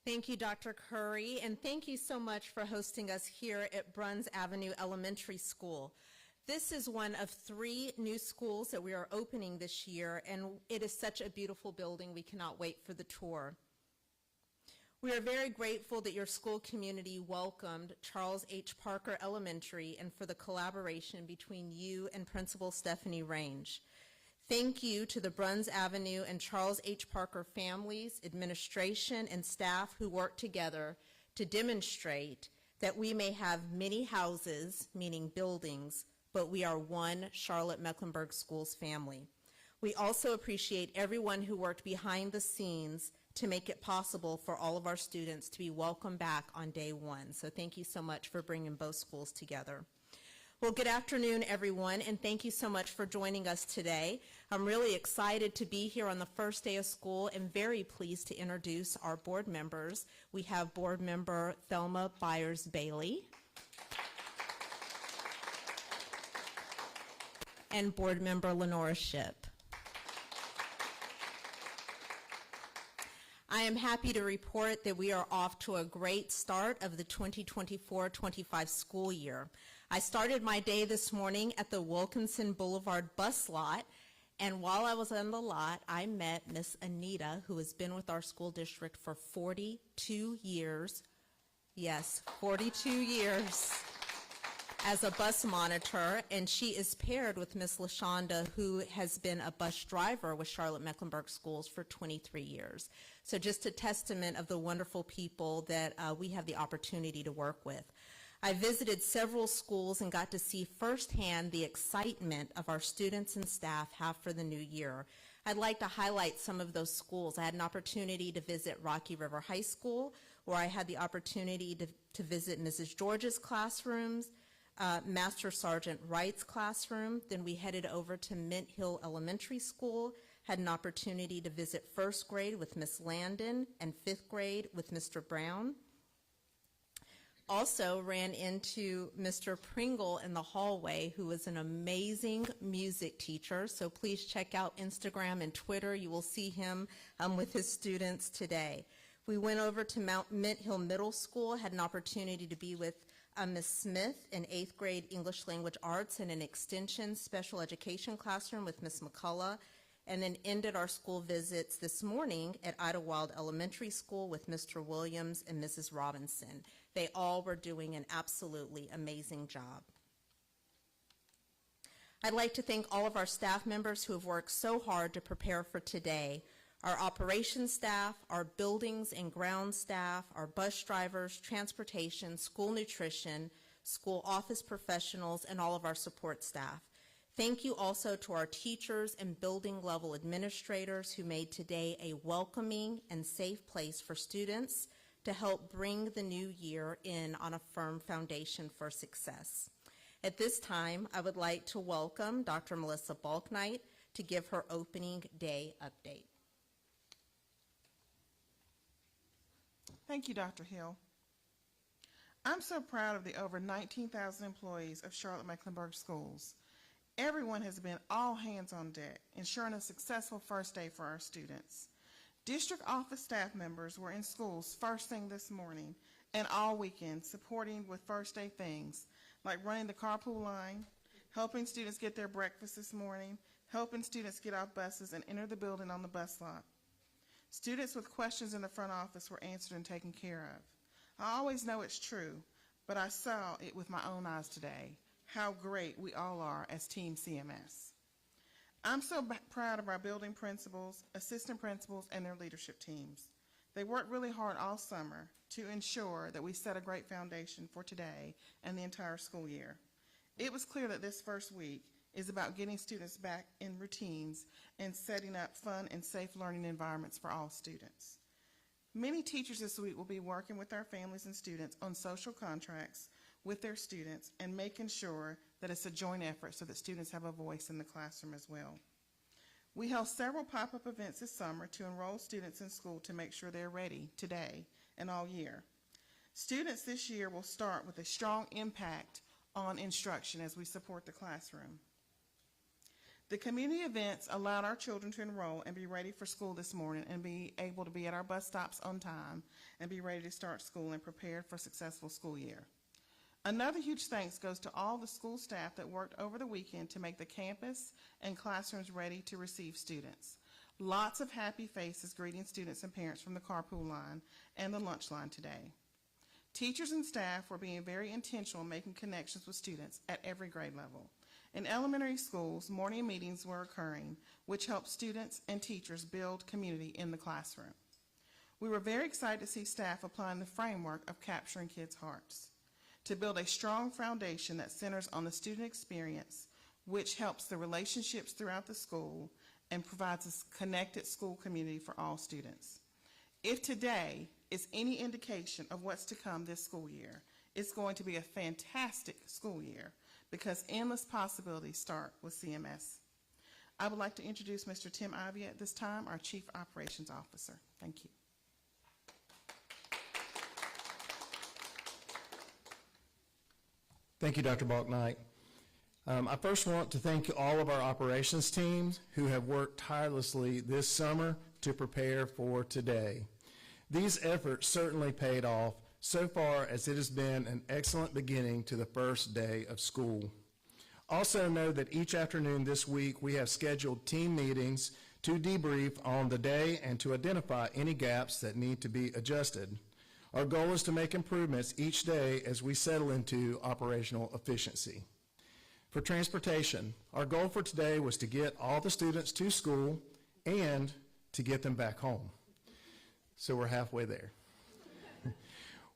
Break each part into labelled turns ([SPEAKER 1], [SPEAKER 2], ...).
[SPEAKER 1] Thank you, Dr. Curry, and thank you so much for hosting us here at Bruns Avenue Elementary School. This is one of 3 new schools that we are opening this year, and it is such a beautiful building. We cannot wait for the tour. We are very grateful that your school community welcomed Charles H. Parker Elementary and for the collaboration between you and Principal Stephanie Range. Thank you to the Bruns Avenue and Charles H. Parker families, administration, and staff who work together to demonstrate that we may have many houses, meaning buildings, but we are one Charlotte-Mecklenburg Schools family. We also appreciate everyone who worked behind the scenes to make it possible for all of our students to be welcomed back on day 1. So thank you so much for bringing both schools together. Well, good afternoon, everyone, and thank you so much for joining us today. I'm really excited to be here on the first day of school and very pleased to introduce our board members. We have board member Thelma Byers-Bailey and board member Lenora Shipp. I am happy to report that we are off to a great start of the 2024-25 school year. I started my day this morning at the Wilkinson Boulevard bus lot, and while I was on the lot, I met Miss Anita, who has been with our school district for 42 years. Yes, 42 years as a bus monitor, and she is paired with Miss LaShonda, who has been a bus driver with Charlotte-Mecklenburg Schools for 23 years. So just a testament of the wonderful people that we have the opportunity to work with. I visited several schools and got to see firsthand the excitement of our students and staff have for the new year. I'd like to highlight some of those schools. I had an opportunity to visit Rocky River High School, where I had the opportunity to visit Mrs. George's classrooms, Master Sergeant Wright's classroom. Then we headed over to Mint Hill Elementary School, had an opportunity to visit first grade with Miss Landon and fifth grade with Mr. Brown. Also ran into Mr. Pringle in the hallway, who is an amazing music teacher. So please check out Instagram and Twitter. You will see him with his students today. We went over to Mint Hill Middle School, had an opportunity to be with Ms. Smith in 8th grade English Language Arts in an extension special education classroom with Ms. McCullough, and then ended our school visits this morning at Idlewild Elementary School with Mr. Williams and Mrs. Robinson. They all were doing an absolutely amazing job. I'd like to thank all of our staff members who have worked so hard to prepare for today. Our operations staff, our buildings and ground staff, our bus drivers, transportation, school nutrition, school office professionals, and all of our support staff. Thank you also to our teachers and building level administrators who made today a welcoming and safe place for students to help bring the new year in on a firm foundation for success. At this time, I would like to welcome Dr. Melissa Balknight to give her opening day update.
[SPEAKER 2] Thank you, Dr. Hill. I'm so proud of the over 19,000 employees of Charlotte-Mecklenburg Schools. Everyone has been all hands on deck, ensuring a successful first day for our students. District office staff members were in schools first thing this morning and all weekend, supporting with first day things like running the carpool line, helping students get their breakfast this morning, helping students get off buses and enter the building on the bus lot. Students with questions in the front office were answered and taken care of. I always know it's true, but I saw it with my own eyes today, how great we all are as Team CMS. I'm so proud of our building principals, assistant principals, and their leadership teams. They worked really hard all summer to ensure that we set a great foundation for today and the entire school year. It was clear that this first week is about getting students back in routines and setting up fun and safe learning environments for all students. Many teachers this week will be working with our families and students on social contracts with their students and making sure that it's a joint effort so that students have a voice in the classroom as well. We held several pop-up events this summer to enroll students in school to make sure they're ready today and all year. Students this year will start with a strong impact on instruction as we support the classroom. The community events allowed our children to enroll and be ready for school this morning and be able to be at our bus stops on time and be ready to start school and prepared for a successful school year. Another huge thanks goes to all the school staff that worked over the weekend to make the campus and classrooms ready to receive students. Lots of happy faces greeting students and parents from the carpool line and the lunch line today. Teachers and staff were being very intentional in making connections with students at every grade level. In elementary schools, morning meetings were occurring, which helped students and teachers build community in the classroom. We were very excited to see staff applying the framework of capturing kids' hearts to build a strong foundation that centers on the student experience, which helps the relationships throughout the school and provides a connected school community for all students. If today is any indication of what's to come this school year, it's going to be a fantastic school year because endless possibilities start with CMS. I would like to introduce Mr. Tim Ivey at this time, our Chief Operations Officer. Thank you.
[SPEAKER 3] Thank you, Dr. Balknight. I first want to thank all of our operations teams who have worked tirelessly this summer to prepare for today. These efforts certainly paid off so far, as it has been an excellent beginning to the first day of school. Also know that each afternoon this week we have scheduled team meetings to debrief on the day and to identify any gaps that need to be adjusted. Our goal is to make improvements each day as we settle into operational efficiency. For transportation, our goal for today was to get all the students to school and to get them back home. So we're halfway there.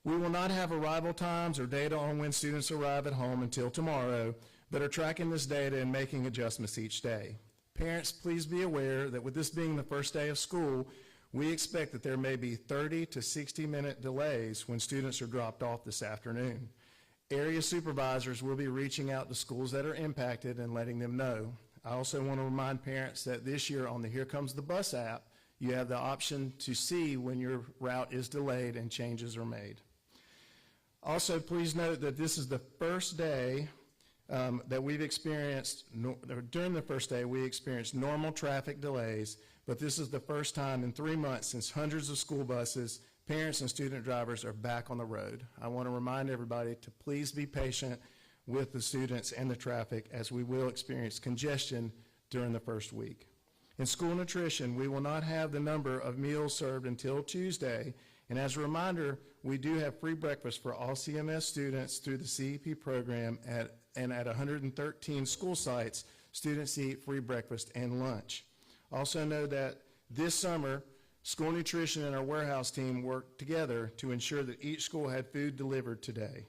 [SPEAKER 3] We will not have arrival times or data on when students arrive at home until tomorrow, but are tracking this data and making adjustments each day. Parents, please be aware that with this being the first day of school, we expect that there may be 30 to 60-minute delays when students are dropped off this afternoon. Area supervisors will be reaching out to schools that are impacted and letting them know. I also want to remind parents that this year on the Here Comes the Bus app, you have the option to see when your route is delayed and changes are made. Also, please note that this is the first day that we've experienced, during the first day, we experienced normal traffic delays, but this is the first time in 3 months since hundreds of school buses, parents, and student drivers are back on the road. I want to remind everybody to please be patient with the students and the traffic, as we will experience congestion during the first week. In school nutrition, we will not have the number of meals served until Tuesday, and as a reminder, we do have free breakfast for all CMS students through the CEP program at 113 school sites. Students eat free breakfast and lunch. Also know that this summer, school nutrition and our warehouse team worked together to ensure that each school had food delivered today.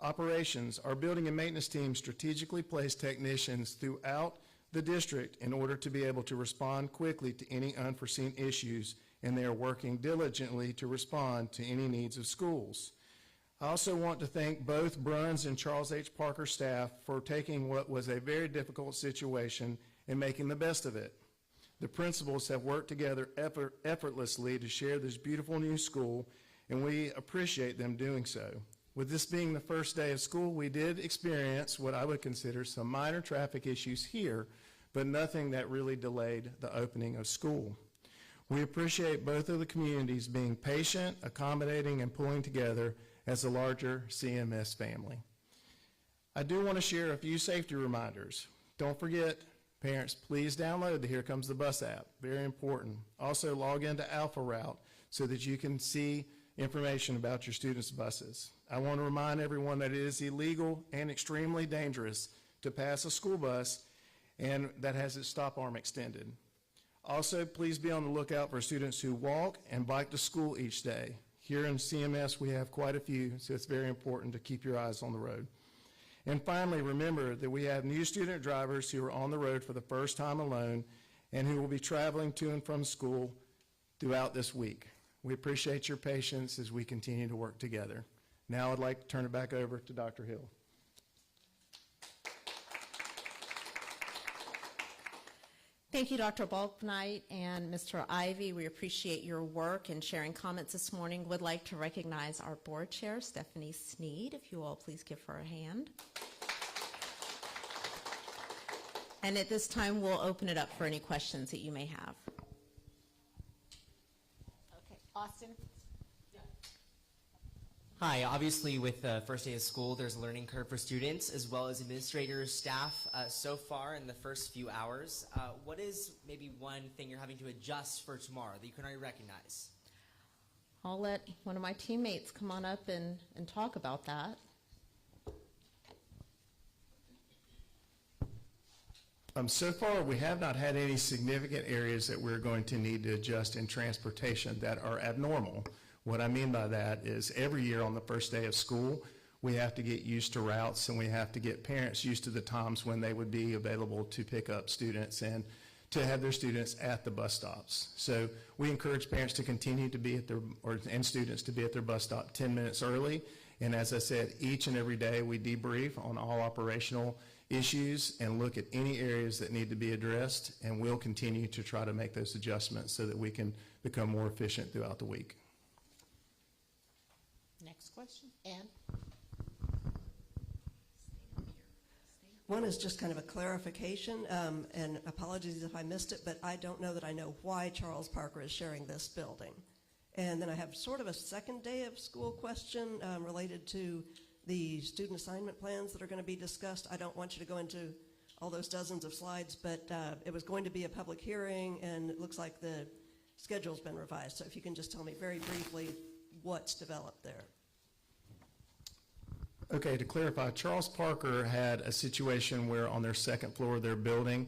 [SPEAKER 3] Operations, our building and maintenance team strategically placed technicians throughout the district in order to be able to respond quickly to any unforeseen issues, and they are working diligently to respond to any needs of schools. I also want to thank both Bruns and Charles H. Parker staff for taking what was a very difficult situation and making the best of it. The principals have worked together effortlessly to share this beautiful new school, and we appreciate them doing so. With this being the first day of school, we did experience what I would consider some minor traffic issues here, but nothing that really delayed the opening of school. We appreciate both of the communities being patient, accommodating, and pulling together as a larger CMS family. I do want to share a few safety reminders. Don't forget, parents, please download the Here Comes the Bus app. Very important. Also, log into Alpha Route so that you can see information about your students' buses. I want to remind everyone that it is illegal and extremely dangerous to pass a school bus and that has its stop arm extended. Also, please be on the lookout for students who walk and bike to school each day. Here in CMS, we have quite a few, so it's very important to keep your eyes on the road. And finally, remember that we have new student drivers who are on the road for the first time alone and who will be traveling to and from school throughout this week. We appreciate your patience as we continue to work together. Now I'd like to turn it back over to Dr. Hill.
[SPEAKER 1] Thank you, Dr. Balknight and Mr. Ivey. We appreciate your work and sharing comments this morning. Would like to recognize our board chair, Stephanie Sneed. If you all please give her a hand. And at this time, we'll open it up for any questions that you may have.
[SPEAKER 4] Okay, Austin?
[SPEAKER 5] Hi, obviously with the first day of school, there's a learning curve for students as well as administrators, staff. So far in the first few hours, what is maybe one thing you're having to adjust for tomorrow that you can already recognize?
[SPEAKER 1] I'll let one of my teammates come on up and talk about that.
[SPEAKER 3] So far, we have not had any significant areas that we're going to need to adjust in transportation that are abnormal. What I mean by that is every year on the first day of school, we have to get used to routes and we have to get parents used to the times when they would be available to pick up students and to have their students at the bus stops. So we encourage parents to continue to be at their, and students to be at their bus stop 10 minutes early. And as I said, each and every day we debrief on all operational issues and look at any areas that need to be addressed, and we'll continue to try to make those adjustments so that we can become more efficient throughout the week.
[SPEAKER 4] Next question, Ann?
[SPEAKER 6] One is just kind of a clarification, and apologies if I missed it, but I don't know that I know why Charles Parker is sharing this building. And then I have sort of a second day of school question related to the student assignment plans that are going to be discussed. I don't want you to go into all those dozens of slides, but it was going to be a public hearing, and it looks like the schedule's been revised. So if you can just tell me very briefly what's developed there.
[SPEAKER 3] Okay, to clarify, Charles Parker had a situation where on their second floor of their building,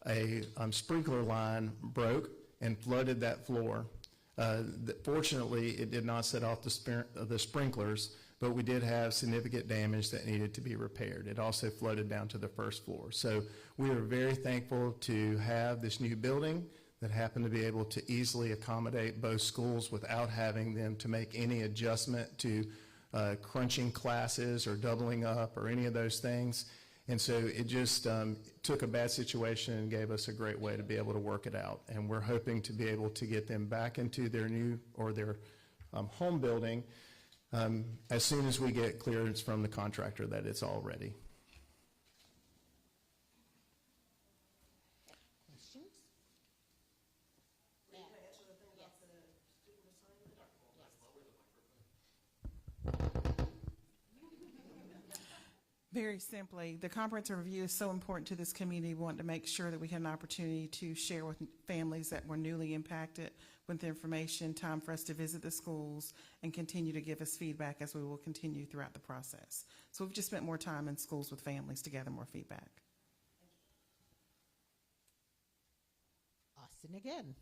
[SPEAKER 3] a sprinkler line broke and flooded that floor. Fortunately, it did not set off the sprinklers, but we did have significant damage that needed to be repaired. It also flooded down to the first floor. So we are very thankful to have this new building that happened to be able to easily accommodate both schools without having them to make any adjustment to crunching classes or doubling up or any of those things. And so it just took a bad situation and gave us a great way to be able to work it out. And we're hoping to be able to get them back into their new or their home building as soon as we get clearance from the contractor that it's all ready.
[SPEAKER 4] Questions?
[SPEAKER 6] Can I answer the thing about the student assignment?
[SPEAKER 2] Very simply, the comprehensive review is so important to this community. We want to make sure that we have an opportunity to share with families that were newly impacted with information, time for us to visit the schools, and continue to give us feedback as we will continue throughout the process. So we've just spent more time in schools with families to gather more feedback.
[SPEAKER 4] Austin again.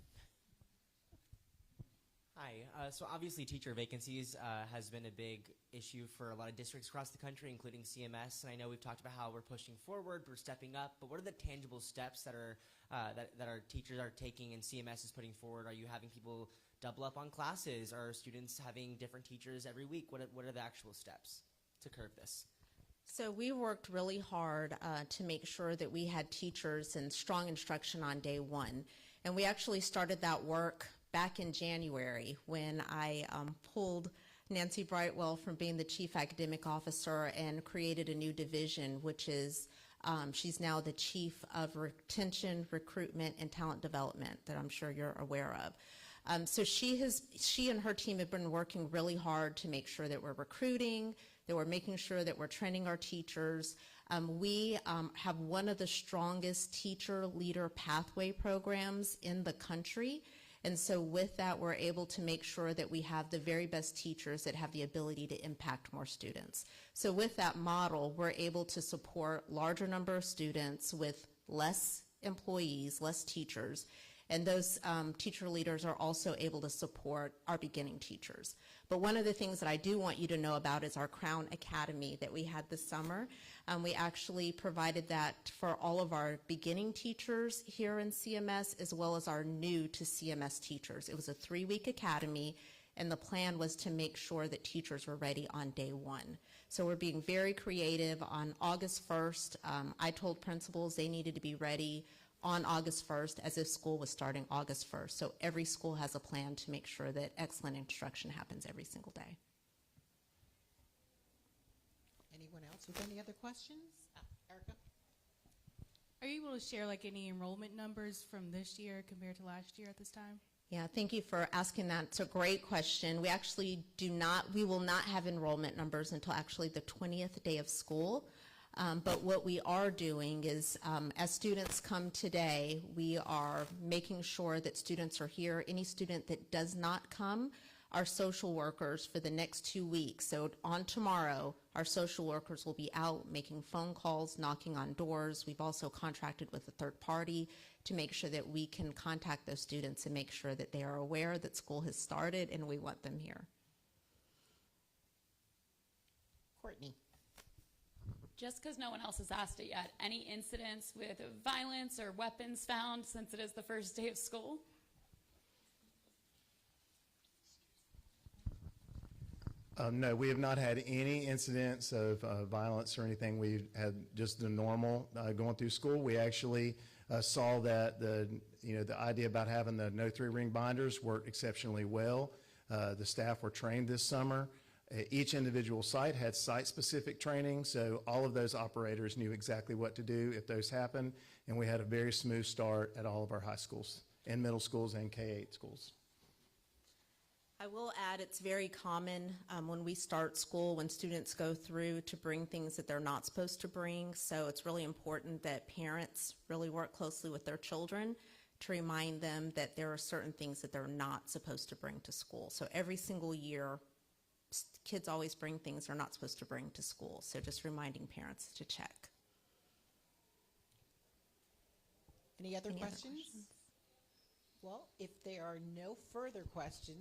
[SPEAKER 5] Hi, so obviously teacher vacancies has been a big issue for a lot of districts across the country, including CMS, and I know we've talked about how we're pushing forward, we're stepping up, but what are the tangible steps that are that our teachers are taking and CMS is putting forward? Are you having people double up on classes? Are students having different teachers every week? What are the actual steps to curb this?
[SPEAKER 1] So we worked really hard to make sure that we had teachers and strong instruction on day one. And we actually started that work back in January when I pulled Nancy Brightwell from being the chief academic officer and created a new division, which is she's now the chief of retention, recruitment, and talent development that I'm sure you're aware of. So she and her team have been working really hard to make sure that we're recruiting, that we're making sure that we're training our teachers. We have one of the strongest teacher leader pathway programs in the country. And so with that, we're able to make sure that we have the very best teachers that have the ability to impact more students. So with that model, we're able to support larger number of students with less employees, less teachers. And those teacher leaders are also able to support our beginning teachers. But one of the things that I do want you to know about is our Crown Academy that we had this summer. We actually provided that for all of our beginning teachers here in CMS, as well as our new to CMS teachers. It was a 3-week academy, and the plan was to make sure that teachers were ready on day one. So we're being very creative. On August 1st, I told principals they needed to be ready on August 1st as if school was starting August 1st. So every school has a plan to make sure that excellent instruction happens every single day.
[SPEAKER 4] Anyone else with any other questions? Erica?
[SPEAKER 7] Are you able to share like any enrollment numbers from this year compared to last year at this time?
[SPEAKER 1] Yeah, thank you for asking that. It's a great question. We actually we will not have enrollment numbers until actually the 20th day of school. But what we are doing is, as students come today, we are making sure that students are here. Any student that does not come, our social workers for the next 2 weeks. So on tomorrow, our social workers will be out making phone calls, knocking on doors. We've also contracted with a third party to make sure that we can contact those students and make sure that they are aware that school has started and we want them here.
[SPEAKER 4] Courtney.
[SPEAKER 8] Just because no one else has asked it yet, any incidents with violence or weapons found since it is the first day of school?
[SPEAKER 3] No, we have not had any incidents of violence or anything. We've had just the normal going through school. We actually saw that the idea about having the no 3-ring binders worked exceptionally well. The staff were trained this summer. Each individual site had site-specific training, so all of those operators knew exactly what to do if those happened, and we had a very smooth start at all of our high schools and middle schools and K-8 schools.
[SPEAKER 1] I will add, it's very common when we start school, when students go through, to bring things that they're not supposed to bring. So it's really important that parents really work closely with their children to remind them that there are certain things that they're not supposed to bring to school. So every single year, kids always bring things they're not supposed to bring to school. So just reminding parents to check.
[SPEAKER 4] Any other questions? Well, if there are no further questions.